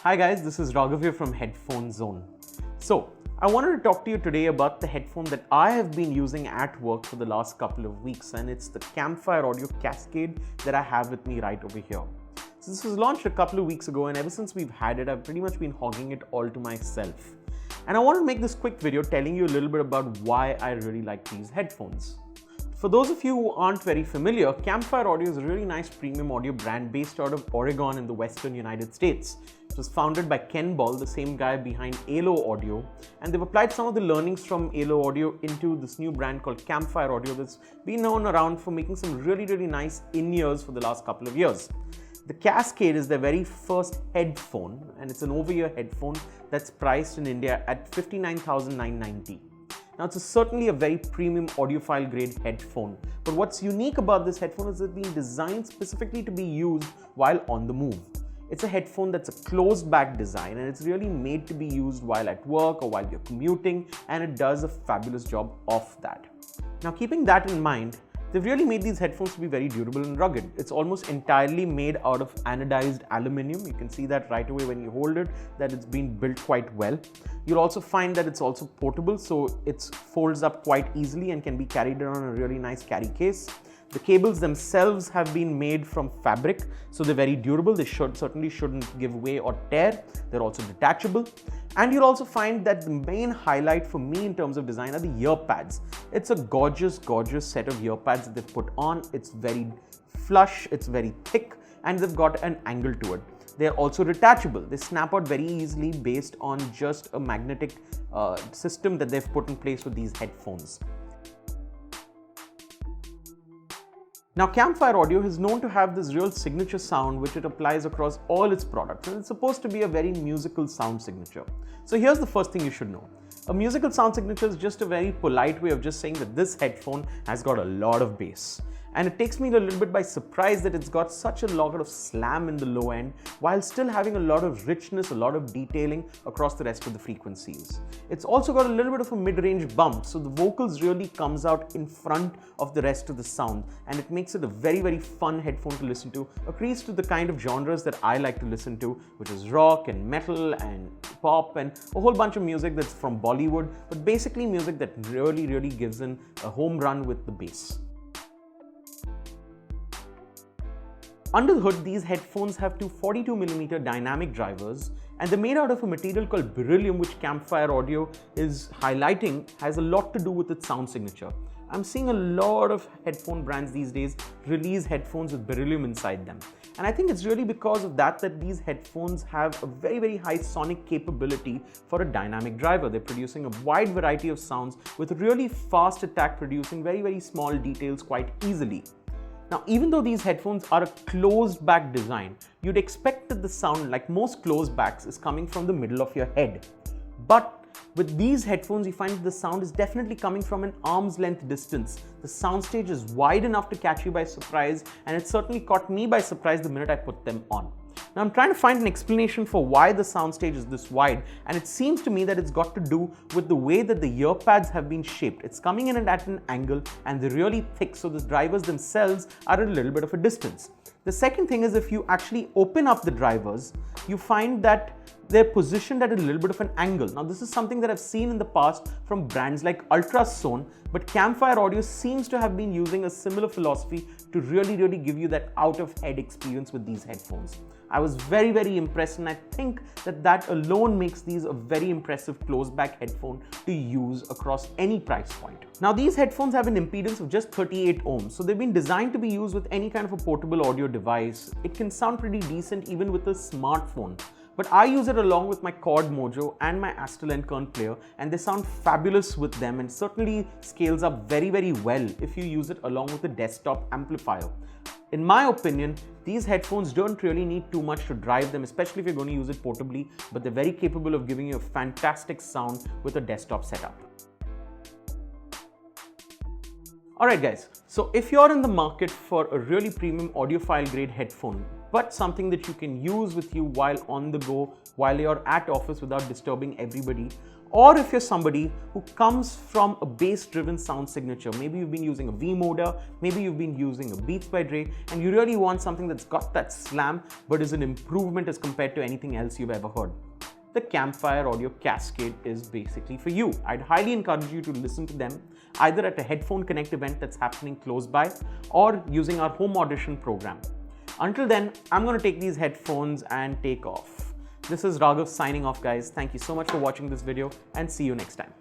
Hi guys, this is Raghav here from Headphone Zone. So, I wanted to talk to you today about the headphone that I have been using at work for the last couple of weeks, and it's the Campfire audio Cascade that I have with me right over here. So this was launched a couple of weeks ago, and ever since we've had it, I've pretty much been hogging it all to myself. And I want to make this quick video telling you a little bit about why I really like these headphones. For those of you who aren't very familiar, Campfire Audio is a really nice premium audio brand based out of Oregon in the western United States. It was founded by Ken Ball, the same guy behind ALO Audio, and they've applied some of the learnings from ALO Audio into this new brand called Campfire Audio that's been known around for making some really nice in-ears for the last couple of years. The Cascade is their very first headphone, and it's an over-ear headphone that's priced in India at $59,990. Now, it's certainly a very premium audiophile grade headphone, but what's unique about this headphone is it's been designed specifically to be used while on the move. It's a headphone that's a closed back design, and it's really made to be used while at work or while you're commuting, and it does a fabulous job of that. Now, keeping that in mind, they've really made these headphones to be very durable and rugged. It's almost entirely made out of anodized aluminum. You can see that right away when you hold it, that it's been built quite well. You'll also find that it's also portable, so it folds up quite easily and can be carried around in a really nice carry case. The cables themselves have been made from fabric, so they're very durable. They certainly shouldn't give way or tear. They're also detachable. And you'll also find that the main highlight for me in terms of design are the ear pads. It's a gorgeous set of ear pads that they've put on. It's very flush, it's very thick, and they've got an angle to it. They're also detachable. They snap out very easily based on just a magnetic system that they've put in place with these headphones. Now, Campfire Audio is known to have this real signature sound which it applies across all its products, and it's supposed to be a very musical sound signature. So here's the first thing you should know. A musical sound signature is just a very polite way of just saying that this headphone has got a lot of bass. And it takes me a little bit by surprise that it's got such a lot of slam in the low end while still having a lot of richness, a lot of detailing across the rest of the frequencies. It's also got a little bit of a mid-range bump, so the vocals really comes out in front of the rest of the sound, and it makes it a very fun headphone to listen to, agrees to the kind of genres that I like to listen to, which is rock and metal and pop and a whole bunch of music that's from Bollywood, but basically music that really gives in a home run with the bass. Under the hood, these headphones have two 42mm dynamic drivers, and they're made out of a material called beryllium, which Campfire Audio is highlighting has a lot to do with its sound signature. I'm seeing a lot of headphone brands these days release headphones with beryllium inside them. And I think it's really because of that these headphones have a very high sonic capability for a dynamic driver. They're producing a wide variety of sounds with a really fast attack, producing very small details quite easily. Now, even though these headphones are a closed back design, you'd expect that the sound, like most closed backs, is coming from the middle of your head. But with these headphones, you find that the sound is definitely coming from an arm's length distance. The soundstage is wide enough to catch you by surprise, and it certainly caught me by surprise the minute I put them on. Now, I'm trying to find an explanation for why the soundstage is this wide, and it seems to me that it's got to do with the way that the ear pads have been shaped. It's coming in at an angle, and they're really thick, so the drivers themselves are at a little bit of a distance. The second thing is, if you actually open up the drivers, you find that they're positioned at a little bit of an angle. Now, this is something that I've seen in the past from brands like Ultrasone, but Campfire Audio seems to have been using a similar philosophy to really give you that out-of-head experience with these headphones. I was very impressed, and I think that alone makes these a very impressive closed-back headphone to use across any price point. Now, these headphones have an impedance of just 38 ohms, so they've been designed to be used with any kind of a portable audio device. It can sound pretty decent even with a smartphone. But I use it along with my Chord Mojo and my Astel and Kern player, and they sound fabulous with them, and certainly scales up very well if you use it along with a desktop amplifier. In my opinion, these headphones don't really need too much to drive them, especially if you're going to use it portably, but they're very capable of giving you a fantastic sound with a desktop setup. Alright guys, so if you're in the market for a really premium audiophile grade headphone, but something that you can use with you while on the go, while you're at office without disturbing everybody. Or if you're somebody who comes from a bass-driven sound signature, maybe you've been using a V motor, maybe you've been using a Beats by Dre, and you really want something that's got that slam but is an improvement as compared to anything else you've ever heard, the Campfire Audio Cascade is basically for you. I'd highly encourage you to listen to them either at a Headphone Connect event that's happening close by or using our home audition program. Until then, I'm going to take these headphones and take off. This is Raghav signing off, guys. Thank you so much for watching this video and see you next time.